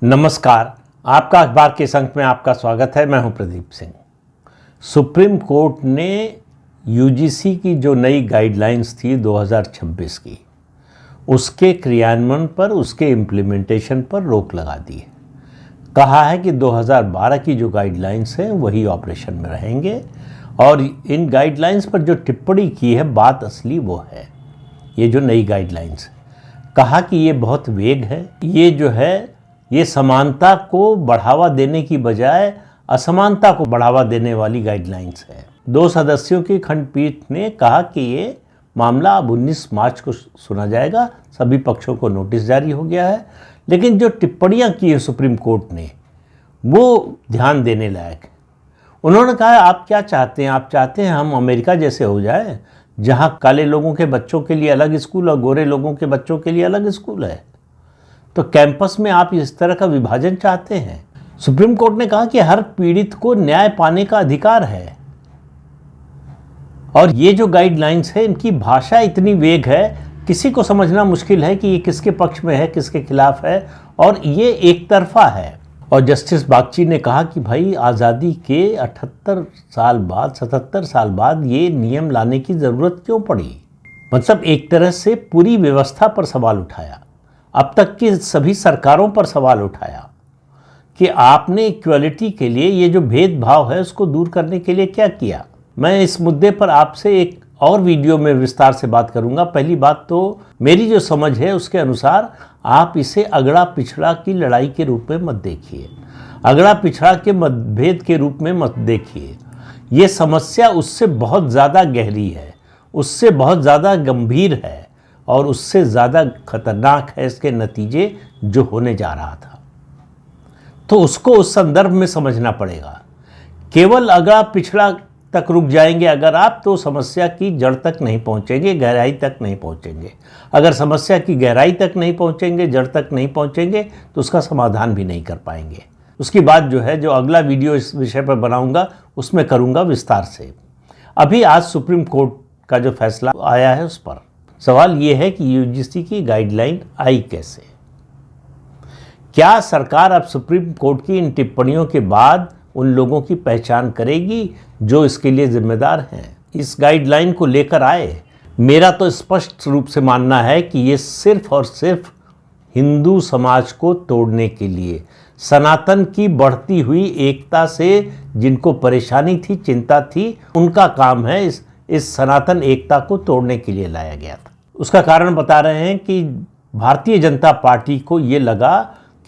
नमस्कार। आपका अखबार के संग में आपका स्वागत है। मैं हूं प्रदीप सिंह। सुप्रीम कोर्ट ने यूजीसी की जो नई गाइडलाइंस थी 2026 की, उसके क्रियान्वयन पर, उसके इम्प्लीमेंटेशन पर रोक लगा दी है। कहा है कि 2012 की जो गाइडलाइंस हैं वही ऑपरेशन में रहेंगे और इन गाइडलाइंस पर जो टिप्पणी की है बात असली वो है, ये जो नई गाइडलाइंस है। कहा कि ये बहुत वेग है, ये जो है ये समानता को बढ़ावा देने की बजाय असमानता को बढ़ावा देने वाली गाइडलाइंस है। 2 सदस्यों की खंडपीठ ने कहा कि ये मामला अब 19 मार्च को सुना जाएगा। सभी पक्षों को नोटिस जारी हो गया है, लेकिन जो टिप्पणियां की है सुप्रीम कोर्ट ने वो ध्यान देने लायक है। उन्होंने कहा आप क्या चाहते हैं? आप चाहते हैं हम अमेरिका जैसे हो जाए, जहां काले लोगों के बच्चों के लिए अलग स्कूल और गोरे लोगों के बच्चों के लिए अलग स्कूल है? तो कैंपस में आप इस तरह का विभाजन चाहते हैं? सुप्रीम कोर्ट ने कहा कि हर पीड़ित को न्याय पाने का अधिकार है और ये जो गाइडलाइंस है इनकी भाषा इतनी वेग है, किसी को समझना मुश्किल है कि ये किसके पक्ष में है, किसके खिलाफ है, और ये एक तरफा है। और जस्टिस बागची ने कहा कि भाई आज़ादी के 77 साल बाद ये नियम लाने की ज़रूरत क्यों पड़ी? मतलब एक तरह से पूरी व्यवस्था पर सवाल उठाया, अब तक की सभी सरकारों पर सवाल उठाया कि आपने इक्वलिटी के लिए, ये जो भेदभाव है उसको दूर करने के लिए क्या किया। मैं इस मुद्दे पर आपसे एक और वीडियो में विस्तार से बात करूंगा। पहली बात तो मेरी जो समझ है उसके अनुसार आप इसे अगड़ा पिछड़ा की लड़ाई के रूप में मत देखिए, अगड़ा पिछड़ा के मतभेद के रूप में मत देखिए। ये समस्या उससे बहुत ज़्यादा गहरी है, उससे बहुत ज़्यादा गंभीर है और उससे ज़्यादा खतरनाक है इसके नतीजे जो होने जा रहा था। तो उसको उस संदर्भ में समझना पड़ेगा। केवल अगड़ा पिछड़ा तक रुक जाएंगे अगर आप, तो समस्या की जड़ तक नहीं पहुंचेंगे, गहराई तक नहीं पहुंचेंगे। अगर समस्या की गहराई तक नहीं पहुंचेंगे, जड़ तक नहीं पहुंचेंगे, तो उसका समाधान भी नहीं कर पाएंगे। उसकी बात जो है, जो अगला वीडियो इस विषय पर बनाऊंगा उसमें करूंगा विस्तार से। अभी आज सुप्रीम कोर्ट का जो फैसला आया है उस पर सवाल ये है कि यूजीसी की गाइडलाइन आई कैसे? क्या सरकार अब सुप्रीम कोर्ट की इन टिप्पणियों के बाद उन लोगों की पहचान करेगी जो इसके लिए जिम्मेदार हैं, इस गाइडलाइन को लेकर आए? मेरा तो स्पष्ट रूप से मानना है कि ये सिर्फ और सिर्फ हिंदू समाज को तोड़ने के लिए, सनातन की बढ़ती हुई एकता से जिनको परेशानी थी, चिंता थी, उनका काम है इस सनातन एकता को तोड़ने के लिए लाया गया था। उसका कारण बता रहे हैं कि भारतीय जनता पार्टी को ये लगा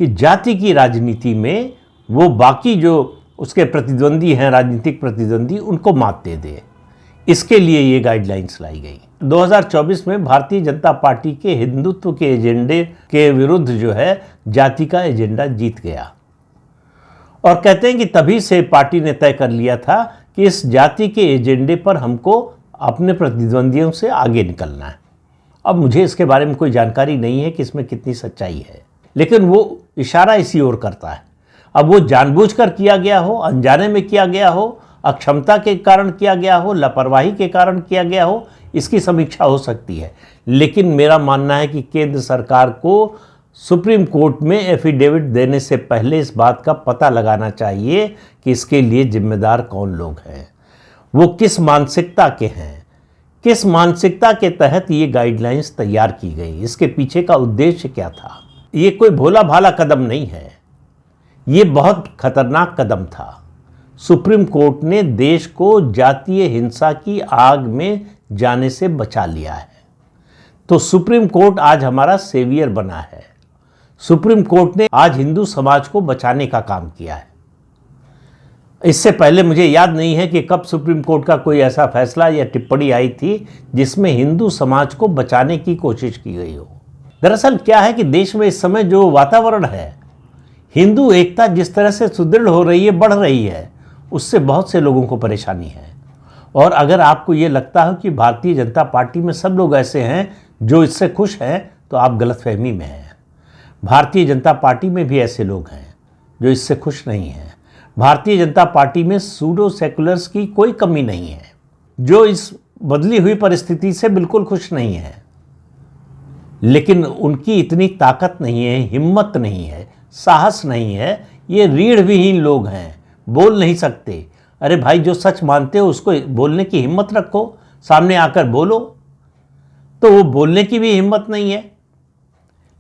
कि जाति की राजनीति में वो बाकी जो उसके प्रतिद्वंदी हैं, राजनीतिक प्रतिद्वंदी, उनको मात दे दे। इसके लिए ये गाइडलाइंस लाई गई। 2024 में भारतीय जनता पार्टी के हिंदुत्व के एजेंडे के विरुद्ध जो है जाति का एजेंडा जीत गया और कहते हैं कि तभी से पार्टी ने तय कर लिया था कि इस जाति के एजेंडे पर हमको अपने प्रतिद्वंदियों से आगे निकलना है। अब मुझे इसके बारे में कोई जानकारी नहीं है कि इसमें कितनी सच्चाई है, लेकिन वो इशारा इसी ओर करता है। अब वो जानबूझकर किया गया हो, अनजाने में किया गया हो, अक्षमता के कारण किया गया हो, लापरवाही के कारण किया गया हो, इसकी समीक्षा हो सकती है। लेकिन मेरा मानना है कि केंद्र सरकार को सुप्रीम कोर्ट में एफिडेविट देने से पहले इस बात का पता लगाना चाहिए कि इसके लिए जिम्मेदार कौन लोग हैं, वो किस मानसिकता के हैं, किस मानसिकता के तहत ये गाइडलाइंस तैयार की गई, इसके पीछे का उद्देश्य क्या था। ये कोई भोला भाला कदम नहीं है, ये बहुत खतरनाक कदम था। सुप्रीम कोर्ट ने देश को जातीय हिंसा की आग में जाने से बचा लिया है। तो सुप्रीम कोर्ट आज हमारा सेवियर बना है। सुप्रीम कोर्ट ने आज हिंदू समाज को बचाने का काम किया है। इससे पहले मुझे याद नहीं है कि कब सुप्रीम कोर्ट का कोई ऐसा फैसला या टिप्पणी आई थी जिसमें हिंदू समाज को बचाने की कोशिश की गई हो। दरअसल क्या है कि देश में इस समय जो वातावरण है, हिंदू एकता जिस तरह से सुदृढ़ हो रही है, बढ़ रही है, उससे बहुत से लोगों को परेशानी है। और अगर आपको ये लगता हो कि भारतीय जनता पार्टी में सब लोग ऐसे हैं जो इससे खुश हैं, तो आप गलतफहमी में हैं। भारतीय जनता पार्टी में भी ऐसे लोग हैं जो इससे खुश नहीं हैं। भारतीय जनता पार्टी में सूडो सेकुलर्स की कोई कमी नहीं है जो इस बदली हुई परिस्थिति से बिल्कुल खुश नहीं है, लेकिन उनकी इतनी ताकत नहीं है, हिम्मत नहीं है, साहस नहीं है, ये रीढ़ विहीन लोग हैं, बोल नहीं सकते। अरे भाई, जो सच मानते हो उसको बोलने की हिम्मत रखो, सामने आकर बोलो। तो वो बोलने की भी हिम्मत नहीं है,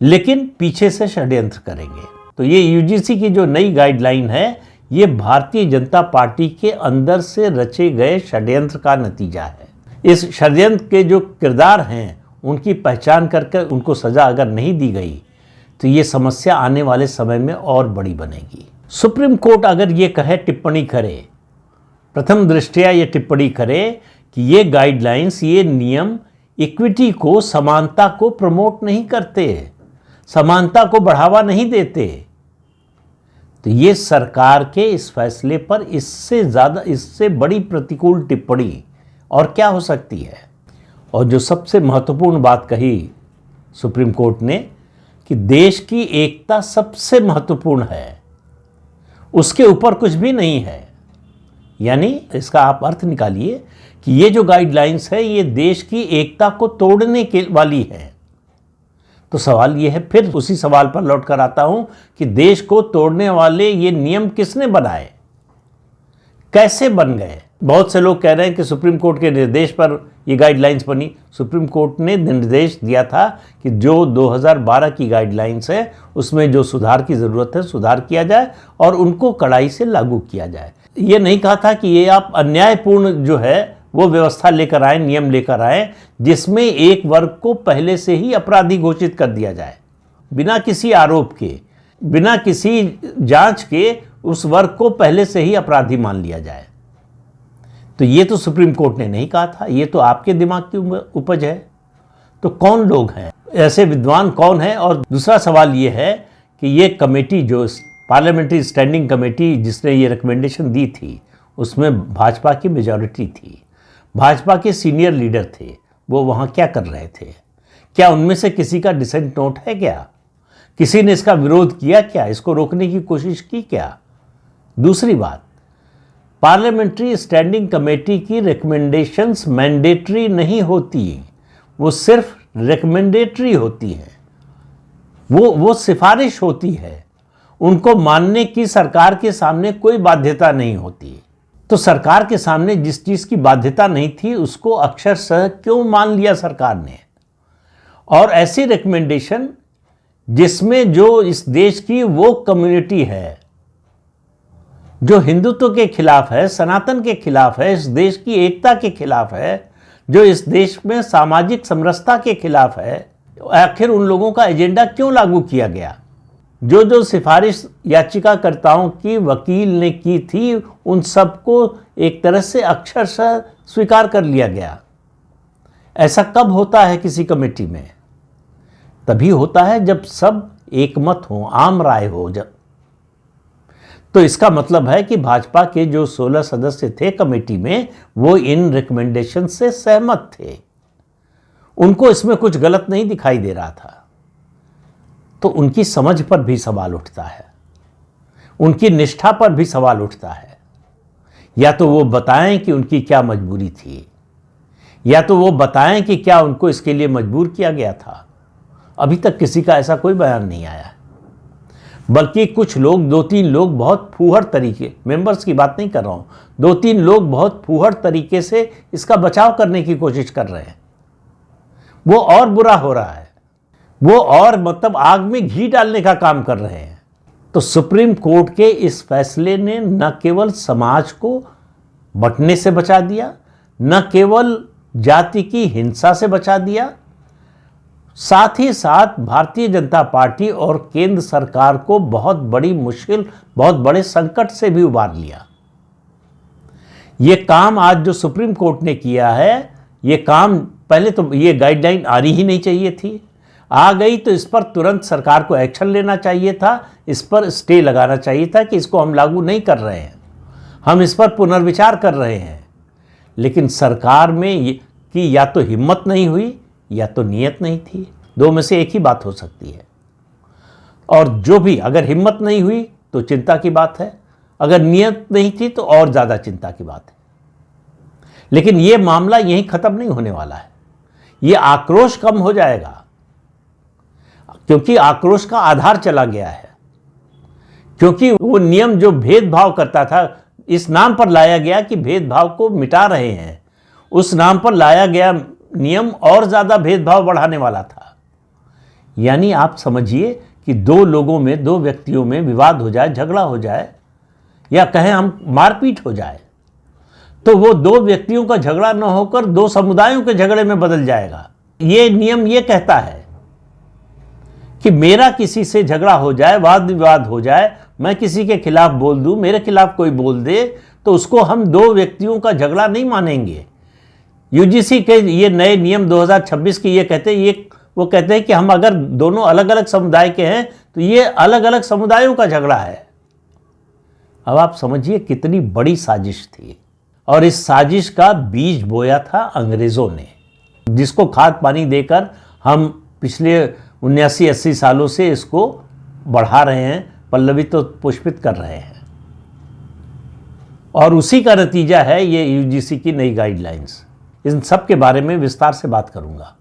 लेकिन पीछे से षड्यंत्र करेंगे। तो ये यूजीसी की जो नई गाइडलाइन है, ये भारतीय जनता पार्टी के अंदर से रचे गए षड्यंत्र का नतीजा है। इस षड्यंत्र के जो किरदार हैं उनकी पहचान करके उनको सजा अगर नहीं दी गई तो ये समस्या आने वाले समय में और बड़ी बनेगी। सुप्रीम कोर्ट अगर ये कहे, टिप्पणी करे, प्रथम दृष्टया ये टिप्पणी करे कि ये गाइडलाइंस, ये नियम इक्विटी को, समानता को प्रमोट नहीं करते, समानता को बढ़ावा नहीं देते, तो ये सरकार के इस फैसले पर इससे बड़ी प्रतिकूल टिप्पणी और क्या हो सकती है। और जो सबसे महत्वपूर्ण बात कही सुप्रीम कोर्ट ने कि देश की एकता सबसे महत्वपूर्ण है, उसके ऊपर कुछ भी नहीं है। यानी इसका आप अर्थ निकालिए कि ये जो गाइडलाइंस है ये देश की एकता को तोड़ने के वाली है। तो सवाल ये है, फिर उसी सवाल पर लौट कर आता हूं कि देश को तोड़ने वाले ये नियम किसने बनाए, कैसे बन गए। बहुत से लोग कह रहे हैं कि सुप्रीम कोर्ट के निर्देश पर ये गाइडलाइंस बनी। सुप्रीम कोर्ट ने निर्देश दिया था कि जो 2012 की गाइडलाइंस है उसमें जो सुधार की ज़रूरत है सुधार किया जाए और उनको कड़ाई से लागू किया जाए। ये नहीं कहा था कि ये आप अन्यायपूर्ण जो है वो व्यवस्था लेकर आए, नियम लेकर आए, जिसमें एक वर्ग को पहले से ही अपराधी घोषित कर दिया जाए, बिना किसी आरोप के, बिना किसी जांच के उस वर्ग को पहले से ही अपराधी मान लिया जाए। तो ये तो सुप्रीम कोर्ट ने नहीं कहा था, ये तो आपके दिमाग की उपज है। तो कौन लोग हैं ऐसे, विद्वान कौन है? और दूसरा सवाल ये है कि ये कमेटी, जो पार्लियामेंट्री स्टैंडिंग कमेटी जिसने ये रिकमेंडेशन दी थी, उसमें भाजपा की मेजॉरिटी थी, भाजपा के सीनियर लीडर थे, वो वहाँ क्या कर रहे थे? क्या उनमें से किसी का डिसेंट नोट है क्या? किसी ने इसका विरोध किया क्या? इसको रोकने की कोशिश की क्या? दूसरी बात, पार्लियामेंट्री स्टैंडिंग कमेटी की रिकमेंडेशंस मैंडेटरी नहीं होती, वो सिर्फ रिकमेंडेटरी होती हैं, वो सिफारिश होती है, उनको मानने की सरकार के सामने कोई बाध्यता नहीं होती। तो सरकार के सामने जिस चीज़ की बाध्यता नहीं थी उसको अक्षरशः क्यों मान लिया सरकार ने? और ऐसी रिकमेंडेशन जिसमें जो इस देश की वो कम्युनिटी है जो हिंदुत्व के खिलाफ है, सनातन के खिलाफ है, इस देश की एकता के खिलाफ है, जो इस देश में सामाजिक समरसता के खिलाफ है, आखिर उन लोगों का एजेंडा क्यों लागू किया गया? जो सिफारिश याचिकाकर्ताओं की वकील ने की थी उन सबको एक तरह से अक्षरशः स्वीकार कर लिया गया। ऐसा कब होता है किसी कमेटी में? तभी होता है जब सब एकमत हो, आम राय हो। जब तो इसका मतलब है कि भाजपा के जो 16 सदस्य थे कमेटी में, वो इन रिकमेंडेशन से सहमत थे, उनको इसमें कुछ गलत नहीं दिखाई दे रहा था। तो उनकी समझ पर भी सवाल उठता है, उनकी निष्ठा पर भी सवाल उठता है। या तो वो बताएं कि उनकी क्या मजबूरी थी, या तो वो बताएं कि क्या उनको इसके लिए मजबूर किया गया था। अभी तक किसी का ऐसा कोई बयान नहीं आया, बल्कि कुछ लोग, 2-3 लोग बहुत फूहड़ तरीके, मेंबर्स की बात नहीं कर रहा हूं, 2-3 लोग बहुत फूहड़ तरीके से इसका बचाव करने की कोशिश कर रहे हैं। वो और बुरा हो रहा है, वो और मतलब आग में घी डालने का काम कर रहे हैं। तो सुप्रीम कोर्ट के इस फैसले ने न केवल समाज को बंटने से बचा दिया, न केवल जाति की हिंसा से बचा दिया, साथ ही साथ भारतीय जनता पार्टी और केंद्र सरकार को बहुत बड़ी मुश्किल, बहुत बड़े संकट से भी उबार लिया। ये काम आज जो सुप्रीम कोर्ट ने किया है, ये काम, पहले तो ये गाइडलाइन आ रही ही नहीं चाहिए थी, आ गई तो इस पर तुरंत सरकार को एक्शन लेना चाहिए था, इस पर स्टे लगाना चाहिए था कि इसको हम लागू नहीं कर रहे हैं, हम इस पर पुनर्विचार कर रहे हैं। लेकिन सरकार में कि या तो हिम्मत नहीं हुई या तो नीयत नहीं थी, दो में से एक ही बात हो सकती है। और जो भी, अगर हिम्मत नहीं हुई तो चिंता की बात है, अगर नीयत नहीं थी तो और ज़्यादा चिंता की बात है। लेकिन ये मामला यहीं ख़त्म नहीं होने वाला है, ये आक्रोश कम हो जाएगा, क्योंकि आक्रोश का आधार चला गया है। क्योंकि वो नियम जो भेदभाव करता था, इस नाम पर लाया गया कि भेदभाव को मिटा रहे हैं, उस नाम पर लाया गया नियम और ज़्यादा भेदभाव बढ़ाने वाला था। यानी आप समझिए कि दो लोगों में, दो व्यक्तियों में विवाद हो जाए, झगड़ा हो जाए, या कहें हम मारपीट हो जाए, तो वो दो व्यक्तियों का झगड़ा न होकर दो समुदायों के झगड़े में बदल जाएगा। ये नियम ये कहता है कि मेरा किसी से झगड़ा हो जाए, वाद विवाद हो जाए, मैं किसी के खिलाफ बोल दूं, मेरे खिलाफ कोई बोल दे, तो उसको हम दो व्यक्तियों का झगड़ा नहीं मानेंगे। यूजीसी के ये नए नियम 2026 के ये कहते हैं, वो कहते हैं कि हम अगर दोनों अलग अलग समुदाय के हैं तो ये अलग अलग समुदायों का झगड़ा है। अब आप समझिए कितनी बड़ी साजिश थी, और इस साजिश का बीज बोया था अंग्रेजों ने, जिसको खाद पानी देकर हम पिछले 79-80 सालों से इसको बढ़ा रहे हैं, पल्लवित तो पुष्पित कर रहे हैं। और उसी का नतीजा है ये यूजीसी की नई गाइडलाइंस। इन सब के बारे में विस्तार से बात करूंगा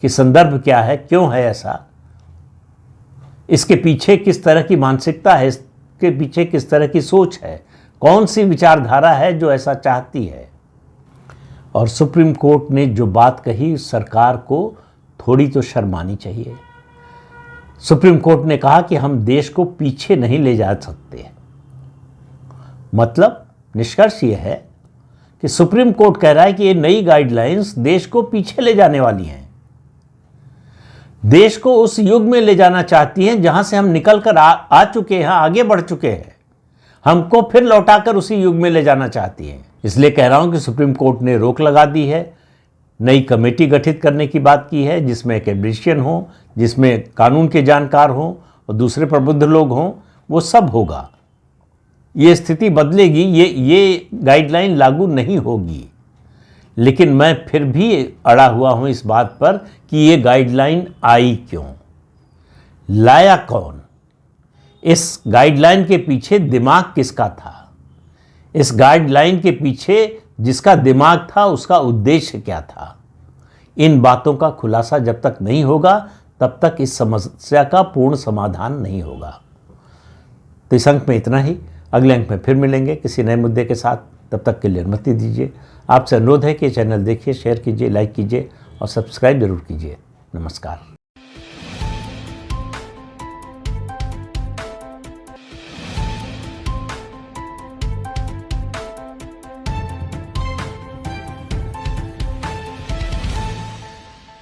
कि संदर्भ क्या है, क्यों है ऐसा, इसके पीछे किस तरह की मानसिकता है, इसके पीछे किस तरह की सोच है, कौन सी विचारधारा है जो ऐसा चाहती है। और सुप्रीम कोर्ट ने जो बात कही, सरकार को थोड़ी तो शर्म आनी चाहिए। सुप्रीम कोर्ट ने कहा कि हम देश को पीछे नहीं ले जा सकते। मतलब निष्कर्ष ये है कि सुप्रीम कोर्ट कह रहा है कि ये नई गाइडलाइंस देश को पीछे ले जाने वाली हैं, देश को उस युग में ले जाना चाहती हैं जहां से हम निकल कर आ चुके हैं, आगे बढ़ चुके हैं, हमको फिर लौटाकर उसी युग में ले जाना चाहती हैं। इसलिए कह रहा हूं कि सुप्रीम कोर्ट ने रोक लगा दी है, नई कमेटी गठित करने की बात की है, जिसमें एक एडमिनिस्ट्रेशन हो, जिसमें कानून के जानकार हों और दूसरे प्रबुद्ध लोग हों, वो सब होगा। ये स्थिति बदलेगी, ये गाइडलाइन लागू नहीं होगी। लेकिन मैं फिर भी अड़ा हुआ हूं इस बात पर कि ये गाइडलाइन आई क्यों, लाया कौन, इस गाइडलाइन के पीछे दिमाग किसका था, इस गाइडलाइन के पीछे जिसका दिमाग था उसका उद्देश्य क्या था। इन बातों का खुलासा जब तक नहीं होगा तब तक इस समस्या का पूर्ण समाधान नहीं होगा। तो इस अंक में इतना ही, अगले अंक में फिर मिलेंगे किसी नए मुद्दे के साथ। तब तक के लिए अनुमति दीजिए। आपसे अनुरोध है कि चैनल देखिए, शेयर कीजिए, लाइक कीजिए और सब्सक्राइब जरूर कीजिए। नमस्कार।